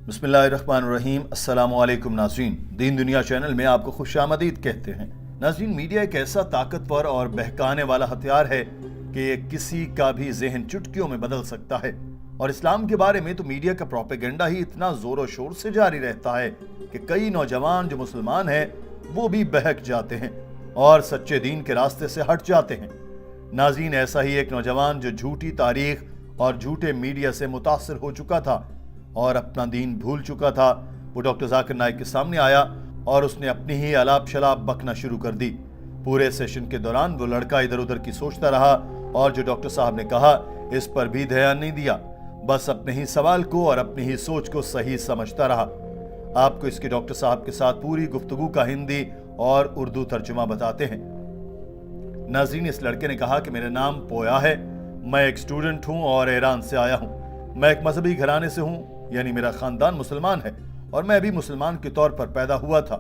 بسم اللہ الرحمن الرحیم۔ السلام علیکم ناظرین، دین دنیا چینل میں آپ کو خوش آمدید کہتے ہیں۔ ناظرین، میڈیا ایک ایسا طاقتور اور بہکانے والا ہتھیار ہے کہ یہ کسی کا بھی ذہن چٹکیوں میں بدل سکتا ہے، اور اسلام کے بارے میں تو میڈیا کا پروپیگنڈا ہی اتنا زور و شور سے جاری رہتا ہے کہ کئی نوجوان جو مسلمان ہیں وہ بھی بہک جاتے ہیں اور سچے دین کے راستے سے ہٹ جاتے ہیں۔ ناظرین، ایسا ہی ایک نوجوان جو جھوٹی تاریخ اور جھوٹے میڈیا سے متاثر ہو چکا تھا اور اپنا دین بھول چکا تھا، وہ ڈاکٹر ذاکر نائک کے سامنے آیا اور اس نے اپنی ہی الاپ شلاپ بکنا شروع کر دی۔ پورے سیشن کے دوران وہ لڑکا ادھر ادھر کی سوچتا رہا اور جو ڈاکٹر صاحب نے کہا اس پر بھی دھیان نہیں دیا، بس اپنے ہی سوال کو اور اپنی ہی سوچ کو صحیح سمجھتا رہا۔ آپ کو اس کے ڈاکٹر صاحب کے ساتھ پوری گفتگو کا ہندی اور اردو ترجمہ بتاتے ہیں۔ ناظرین، اس لڑکے نے کہا کہ میرا نام پویا ہے، میں ایک اسٹوڈنٹ ہوں اور ایران سے آیا ہوں۔ میں ایک مذہبی گھرانے سے ہوں، یعنی میرا خاندان مسلمان ہے، اور میں بھی مسلمان کے طور پر پیدا ہوا تھا۔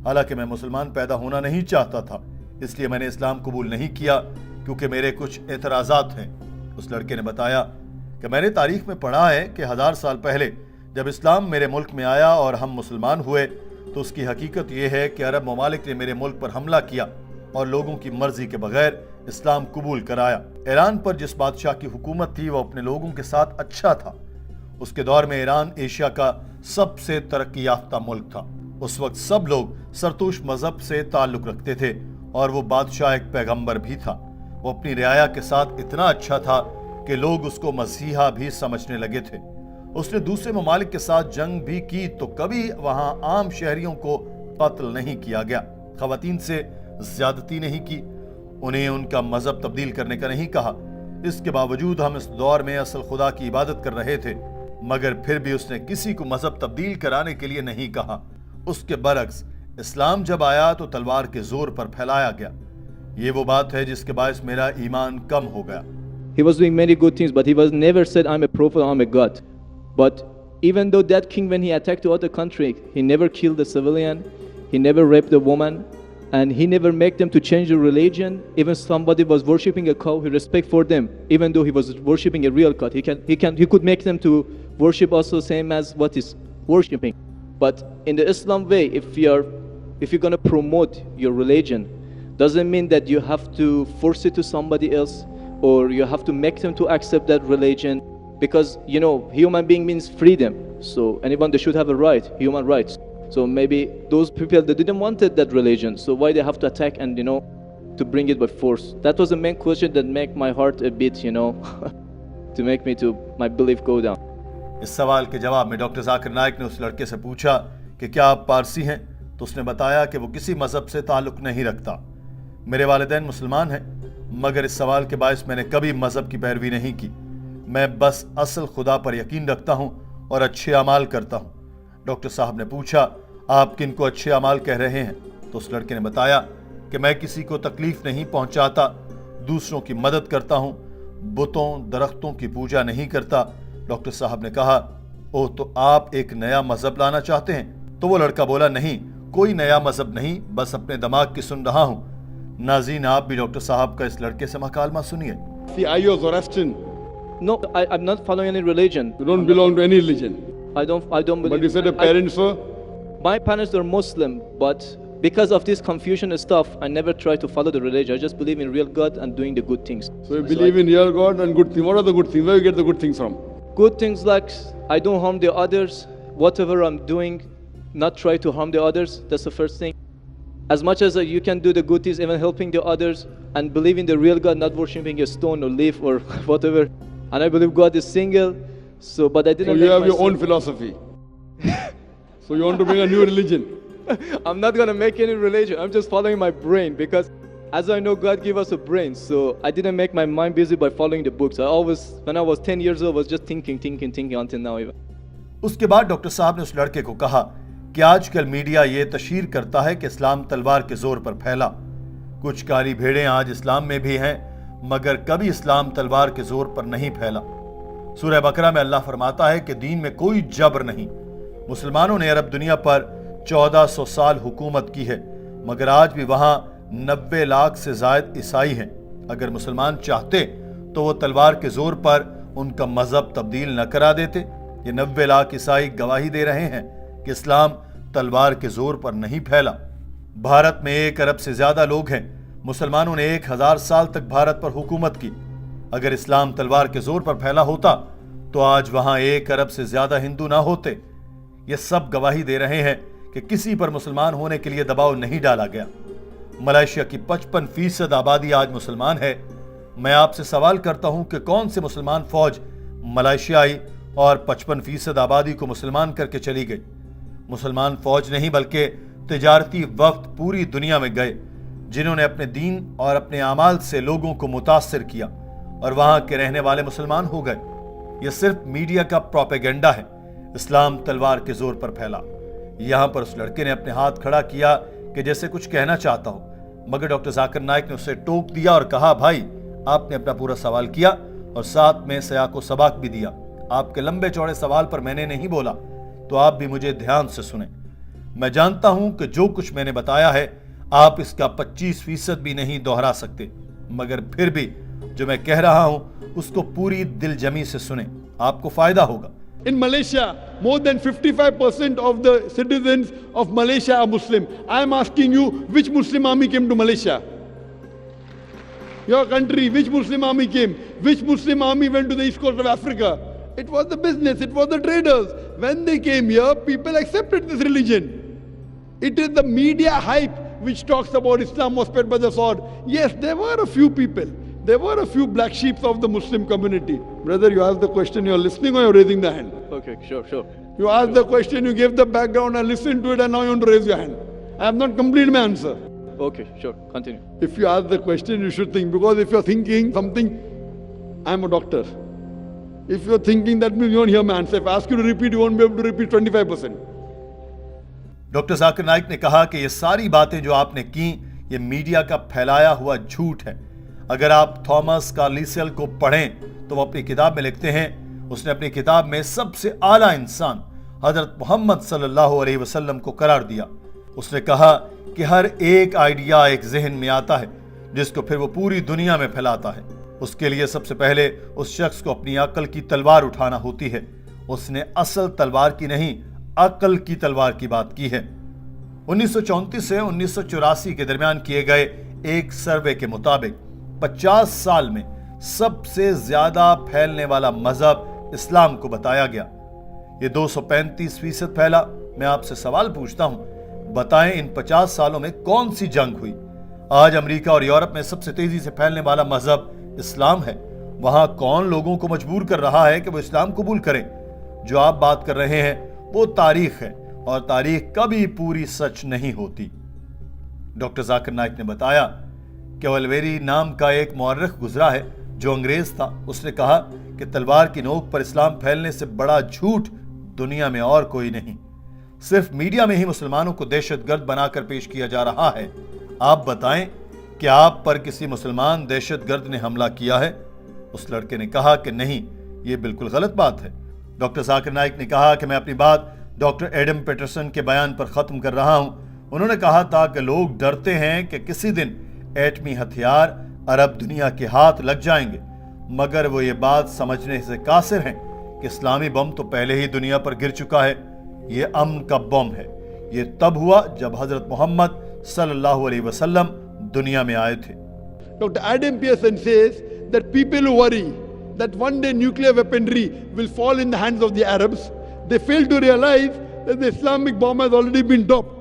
حالانکہ میں مسلمان پیدا ہونا نہیں چاہتا تھا، اس لیے میں نے اسلام قبول نہیں کیا کیونکہ میرے کچھ اعتراضات ہیں۔ اس لڑکے نے بتایا کہ میں نے تاریخ میں پڑھا ہے کہ 1000 سال پہلے جب اسلام میرے ملک میں آیا اور ہم مسلمان ہوئے تو اس کی حقیقت یہ ہے کہ عرب ممالک نے میرے ملک پر حملہ کیا اور لوگوں کی مرضی کے بغیر اسلام قبول کرایا۔ ایران پر جس بادشاہ کی حکومت تھی وہ اپنے لوگوں کے ساتھ اچھا تھا۔ اس کے دور میں ایران ایشیا کا سب سے ترقی یافتہ ملک تھا۔ اس وقت سب لوگ زرتشت مذہب سے تعلق رکھتے تھے اور وہ بادشاہ ایک پیغمبر بھی تھا۔ وہ اپنی رعایا کے ساتھ اتنا اچھا تھا کہ لوگ اس کو مسیحا بھی سمجھنے لگے تھے۔ اس نے دوسرے ممالک کے ساتھ جنگ بھی کی تو کبھی وہاں عام شہریوں کو قتل نہیں کیا گیا، خواتین سے زیادتی نہیں کی، انہیں ان کا مذہب تبدیل کرنے کا نہیں کہا۔ اس کے باوجود ہم اس دور میں اصل خدا کی عبادت کر رہے تھے، مگر پھر بھی اس نے کسی کو مذہب تبدیل کرانے کے لیے نہیں کہا۔ اس کے برعکس اسلام جب آیا تو تلوار کے زور پر پھیلایا گیا۔ یہ وہ بات ہے جس کے باعث میرا ایمان کم ہو گیا۔ He was doing many good things, but he was never said, I'm a prophet, I'm a God. But even though that king, when he attacked the other country, he never killed a civilian, he never raped a woman, and he never made them to change the religion. Even somebody was worshipping a cow, he respect for them, even though he was worshipping a real God. He could make them to worship also same as what is worshipping. But in the Islam way, if you're going to promote your religion, doesn't mean that you have to force it to somebody else, or you have to make them to accept that religion, because human being means freedom, so anyone, they should have a right, human rights. So maybe those people, they didn't want that religion, so why they have to attack and to bring it by force? That was the main question that make my heart a bit to make me to my belief go down. اس سوال کے جواب میں doctor Zakir Naik نے اس لڑکے سے پوچھا کہ کیا آپ پارسی ہیں، تو اس نے بتایا کہ وہ کسی مذہب سے تعلق نہیں رکھتا۔ میرے والدین مسلمان ہیں، مگر اس سوال کے باعث میں نے کبھی مذہب کی پیروی نہیں کی۔ میں بس اصل خدا پر یقین رکھتا ہوں اور اچھے اعمال کرتا ہوں۔ ڈاکٹر صاحب نے پوچھا، آپ کن کو اچھے اعمال کہہ رہے ہیں؟ تو اس لڑکے نے بتایا کہ میں کسی کو تکلیف نہیں پہنچاتا، دوسروں کی مدد کرتا ہوں، بتوں درختوں کی پوجا نہیں کرتا۔ ڈاکٹر صاحب نے کہا، اوہ، تو آپ ایک نیا مذہب لانا چاہتے ہیں؟ تو وہ لڑکا بولا، نہیں، کوئی نیا مذہب نہیں، بس اپنے دماغ کی سن رہا ہوں۔ ناظرین، آپ بھی ڈاکٹر صاحب کا اس لڑکے سے مکالمہ سنیے۔ Are you a Zoroastrian? No, I'm not following any religion. You don't belong to any religion. I don't believe. But you said your parents were? My parents were Muslim, but because of this confusion and stuff, I never try to follow the religion. I just believe in real God and doing the good things. So you believe in real God and good things. What are the good things? Where you get the good things from? Good things like I don't harm the others. Whatever I'm doing, not try to harm the others. That's the first thing. As much as you can do the good things, even helping the others, and believe in the real God, not worshipping a stone or leaf or whatever. And I believe God is single. But I didn't. So you have your own philosophy. So you want to bring a new religion? I'm not gonna make any religion. I'm just following my brain, because as I know, God gave us a brain. So I didn't make my mind busy by following the books. When I was 10 years old, was just thinking until now even. اس کے بعد doctor صاحب نے اس لڑکے کو کہا کہ آج کل میڈیا یہ تشہیر کرتا ہے کہ اسلام تلوار کے زور پر پھیلا۔ کچھ کالی بھیڑیں آج اسلام میں بھی ہیں، مگر کبھی اسلام تلوار کے زور پر نہیں پھیلا۔ سورہ بقرہ میں اللہ فرماتا ہے کہ دین میں کوئی جبر نہیں۔ مسلمانوں نے عرب دنیا پر 1400 سال حکومت کی ہے، مگر آج بھی وہاں 90 لاکھ سے زائد عیسائی ہیں۔ اگر مسلمان چاہتے تو وہ تلوار کے زور پر ان کا مذہب تبدیل نہ کرا دیتے، یہ 90 لاکھ عیسائی گواہی دے رہے ہیں کہ اسلام تلوار کے زور پر نہیں پھیلا۔ بھارت میں 1 ارب سے زیادہ لوگ ہیں۔ مسلمانوں نے 1000 سال تک بھارت پر حکومت کی۔ اگر اسلام تلوار کے زور پر پھیلا ہوتا تو آج وہاں 1 ارب سے زیادہ ہندو نہ ہوتے۔ یہ سب گواہی دے رہے ہیں کہ کسی پر مسلمان ہونے کے لیے دباؤ نہیں ڈالا گیا۔ ملائیشیا کی 55% آبادی آج مسلمان ہے۔ میں آپ سے سوال کرتا ہوں کہ کون سے مسلمان فوج ملائیشیا آئی اور 55% آبادی کو مسلمان کر کے چلی گئی؟ مسلمان فوج نہیں بلکہ تجارتی وفد پوری دنیا میں گئے، جنہوں نے اپنے دین اور اپنے اعمال سے لوگوں کو متاثر کیا اور وہاں کے رہنے والے مسلمان ہو گئے۔ یہ صرف میڈیا کا پروپیگنڈا ہے۔ اسلام تلوار کے زور پر پھیلا۔ یہاں پر اس لڑکے نے اپنے ہاتھ کھڑا کیا کہ جیسے کچھ کہنا چاہتا ہو، مگر ڈاکٹر ذاکر نائک نے اسے ٹوک دیا اور کہا، بھائی آپ نے اپنا پورا سوال کیا اور ساتھ میں سیاق و سباق بھی دیا۔ آپ کے لمبے چوڑے سوال پر میں نے نہیں بولا، تو آپ بھی مجھے دھیان سے سنیں۔ میں جانتا ہوں کہ جو کچھ میں نے بتایا ہے آپ اس کا 25% بھی نہیں دہرا سکتے، مگر پھر بھی جو میں کہہ رہا ہوں اس کو پوری دل جمی سے سنیں، آپ کو فائدہ ہوگا۔ In Malaysia, more than 55% of the citizens of Malaysia are Muslim. I am asking you, which Muslim army came to Malaysia? Your country, which Muslim army came? Which Muslim army went to the east coast of Africa? It was the business, it was the traders. When they came here, people accepted this religion. It is the media hype which talks about Islam was spread by the sword. Yes, there were a few people. There were a few black sheep of the Muslim community. Brother, you asked the question, you're listening or you're raising the hand? Okay, sure. You asked the question, you gave the background, I listened to it, and now you want to raise your hand. I have not completed my answer. Okay, sure. Continue. If you ask the question, you should think. Because if you're thinking something, I'm a doctor. If you're thinking, that means you won't hear my answer. If I ask you to repeat, you won't be able to repeat 25%. Doctor Zakir Naik نے کہا کہ یہ ساری باتیں جو آپ نے کی یہ میڈیا کا پھیلایا ہوا جھوٹ ہے۔ اگر آپ تھامس کارلیسل کو پڑھیں تو وہ اپنی کتاب میں لکھتے ہیں، اس نے اپنی کتاب میں سب سے اعلیٰ انسان حضرت محمد صلی اللہ علیہ وسلم کو قرار دیا۔ اس نے کہا کہ ہر ایک آئیڈیا ایک ذہن میں آتا ہے جس کو پھر وہ پوری دنیا میں پھیلاتا ہے۔ اس کے لیے سب سے پہلے اس شخص کو اپنی عقل کی تلوار اٹھانا ہوتی ہے۔ اس نے اصل تلوار کی نہیں، عقل کی تلوار کی بات کی ہے۔ 1934 سے 1984 کے درمیان کیے گئے ایک سروے کے مطابق 50 سال میں سب سے زیادہ پھیلنے والا مذہب اسلام کو بتایا گیا۔ یہ 235% پھیلا۔ میں آپ سے سوال پوچھتا ہوں، بتائیں ان 50 سالوں میں کون سی جنگ ہوئی؟ آج امریکہ اور یورپ میں سب سے تیزی سے پھیلنے والا مذہب اسلام ہے۔ وہاں کون لوگوں کو مجبور کر رہا ہے کہ وہ اسلام قبول کریں؟ جو آپ بات کر رہے ہیں وہ تاریخ ہے، اور تاریخ کبھی پوری سچ نہیں ہوتی۔ ڈاکٹر ذاکر نائک نے بتایا کہ اولویری نام کا ایک مورخ گزرا ہے جو انگریز تھا۔ اس نے کہا کہ تلوار کی نوک پر اسلام پھیلنے سے بڑا جھوٹ دنیا میں اور کوئی نہیں۔ صرف میڈیا میں ہی مسلمانوں کو دہشت گرد بنا کر پیش کیا جا رہا ہے۔ آپ بتائیں کہ آپ پر کسی مسلمان دہشت گرد نے حملہ کیا ہے؟ اس لڑکے نے کہا کہ نہیں، یہ بالکل غلط بات ہے۔ ڈاکٹر ذاکر نائک نے کہا کہ میں اپنی بات ڈاکٹر ایڈم پیٹرسن کے بیان پر ختم کر رہا ہوں۔ انہوں نے کہا تھا کہ لوگ ڈرتے ہیں کہ کسی دن ایٹمی ہتھیار عرب دنیا کے ہاتھ لگ جائیں گے، مگر وہ یہ بات سمجھنے سے قاصر ہیں کہ اسلامی بم تو پہلے ہی دنیا پر گر چکا ہے۔ یہ امن کا بم ہے۔ یہ تب ہوا جب حضرت محمد صلی اللہ علیہ وسلم دنیا میں آئے تھے۔ Dr. Adam Pearson says that people who worry that one day nuclear weaponry will fall in the hands of the Arabs, they fail to realize that the Islamic bomb has already been dropped.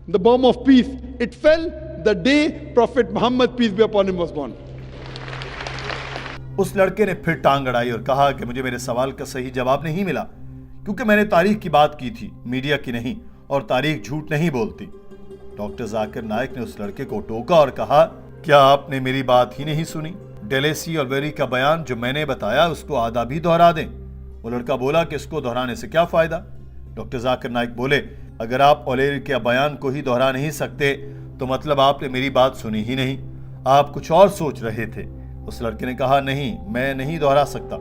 The bomb of peace, it fell the day Prophet Muhammad, peace be upon him, was born. اس لڑکے نے پھر ٹانگ اڑائی اور کہا کہ مجھے میرے سوال کا صحیح جواب نہیں ملا، کیونکہ میں نے تاریخ کی بات کی تھی، میڈیا کی نہیں، اور تاریخ جھوٹ نہیں بولتی۔ ڈاکٹر ذاکر نائک نے اس لڑکے کو ٹوکا اور کہا، کیا آپ نے میری بات ہی نہیں سنی؟ ڈیلیسی اور ویری کا بیان جو میں نے بتایا اس کو آدھا بھی دہرا دیں۔ وہ لڑکا بولا کہ اس کو دہرانے سے کیا فائدہ؟ ڈاکٹر ذاکر نائک بولے، اگر آپ اولیری کے بیان کو ہی دہرا نہیں سکتے تو مطلب آپ نے میری بات سنی ہی نہیں، آپ کچھ اور سوچ رہے تھے۔ اس لڑکے نے کہا، نہیں، میں نہیں دہرا سکتا۔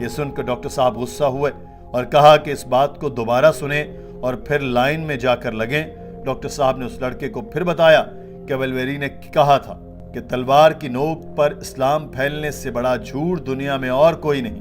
یہ سن کر ڈاکٹر صاحب غصہ ہوئے اور کہا کہ اس بات کو دوبارہ سنیں اور پھر لائن میں جا کر لگیں۔ ڈاکٹر صاحب نے اس لڑکے کو پھر بتایا کہ ویلویری نے کہا تھا کہ تلوار کی نوک پر اسلام پھیلنے سے بڑا جھوٹ دنیا میں اور کوئی نہیں۔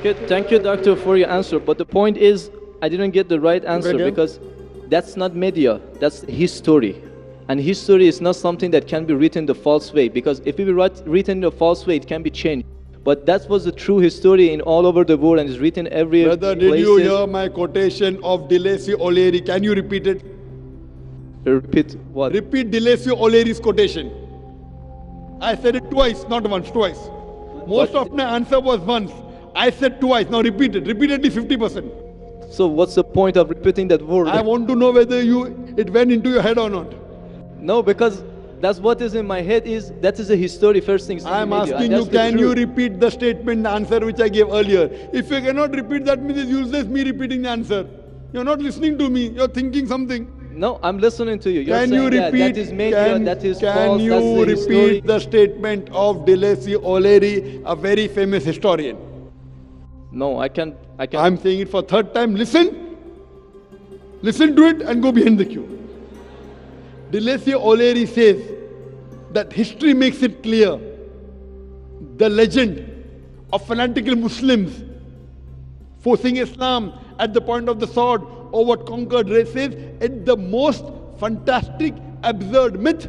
Okay, thank you, doctor, for your answer. But the point is, I didn't get the right answer because that's not media. That's history. And history is not something that can be written the false way. Because if it be written the false way, it can be changed. But that was the true history in all over the world and is written every Brother, did you hear my quotation of Deleuze O'Leary? Can you repeat it? Repeat what? Repeat Deleuze O'Leary's quotation. I said it twice, not once, twice. Most of my answer was once. I said twice. Now repeat it. Repeatedly 50%. So what's the point of repeating that word? I want to know whether it went into your head or not. No, because that's what is in my head that is a history first things. I am asking you, can you repeat the statement, the answer which I gave earlier? If you cannot repeat, that means it's useless me repeating the answer. You're not listening to me. You're thinking something. No, I'm listening to you. You're Can saying you repeat? that is media, that is can false, you that's the repeat history. the statement of Deleuze O'Leary, a very famous historian? No, I can't. I'm saying it for third time. Listen to it and go behind the queue. Deleuze O'Leary says that history makes it clear the legend of fanatical Muslims forcing Islam at the point of the sword over conquered races is the most fantastic, absurd myth